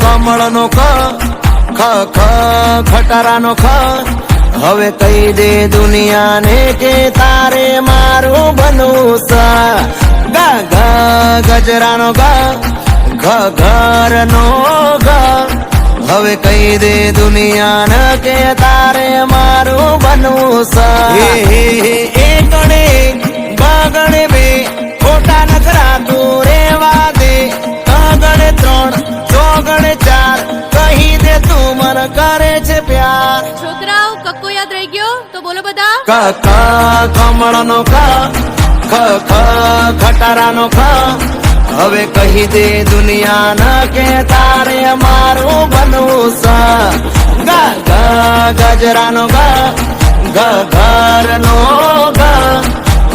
કમળનો ખટારાનો હવે કહી દે દુનિયાને કે તારે મારું બનવું છે ગજરાનો ઘરનો હવે કહી દે દુનિયાને કે તારે મારું બનવું છે એ ગણે બગણે બે ખોટા નખરા તું રેવા દે ગણે 3 ચોગણે 4 કહી દે તું મને કરે છે પ્યાર છોકરાઓ કક્કો યાદ રહી ગયો તો બોલો બધા કમળનો ખટારાનો હવે કહી દે દુનિયાને કે તારે મારું બનવું છે ગજરાનો ઘરનો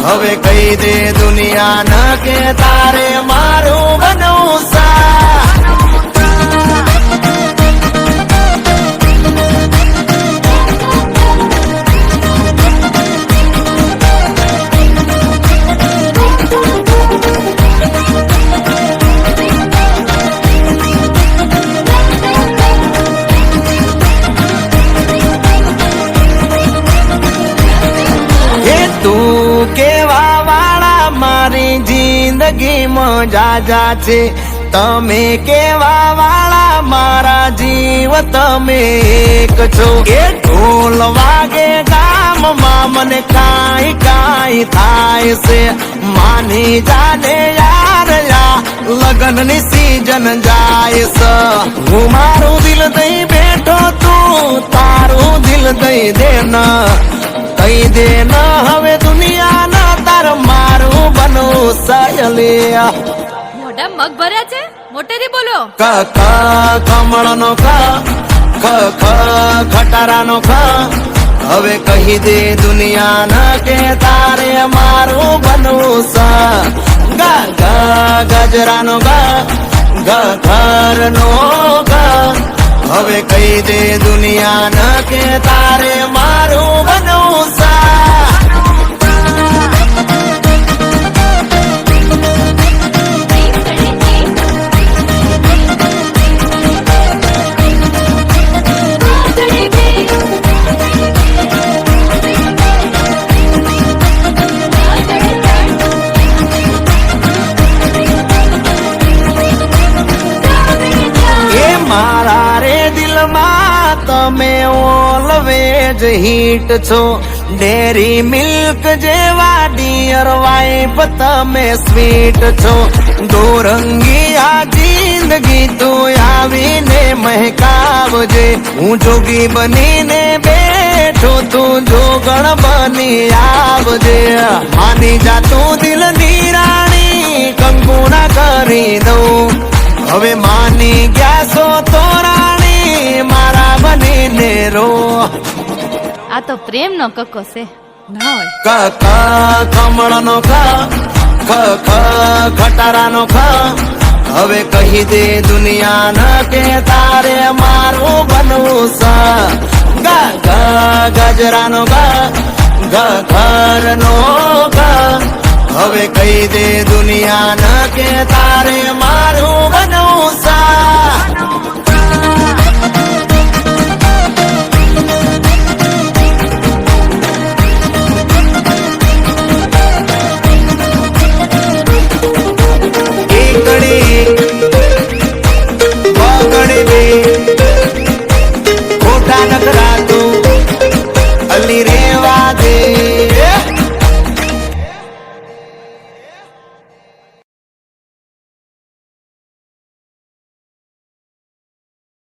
હવે કહી દે દુનિયાને કે તારે મારું બનવું છે કેવા વાળા મારી જિંદગીમાં જાજા છે તમે કેવા વાળા મારા જીવ તમે એક છો એ ઢોલ વાગે ગામમાં મને કાંઈ થાય છે માની જાને યાર લગનની સીઝન જાય છે હું મારું દિલ દઈ બેઠો તું તારું દિલ દઈ દે કહી દે ન હવે દુનિયા ના તાર મારું બનવું સયલિયા મોઢા મગ ભર્યા છે મોટેથી બોલો કમળનો ખટારાનો હવે કહી દે દુનિયાને કે તારે મારું બનવું છે ગજરાનો ઘરનો હવે કહી દે દુનિયાને કે તારે મારું બનવું છે મારા રે દિલમાં તમે ઓલવેજ હિટ છો ડેરી મિલ્ક જેવા ડિયર વાઇફ તમે સ્વીટ છો દોરંગી આ જિંદગી તું આવીને મહેકાવજે હું જોગી બનીને બેઠો તું જોગણ બની આવજે માની જા તું દિલ ની રાણી કંકુના કરી દઉં હવે માની ગયા છો તો રાણી મારા બનીને રો આ તો પ્રેમ નો કક્કો છે ના હોય કમળનો ખટારાનો હવે કહી દે દુનિયાને કે તારે મારું બનવું છે ગજરાનો ઘરનો હવે કહી દે દુનિયાને કે તારે મારું બનવું છે ખોટા નખરા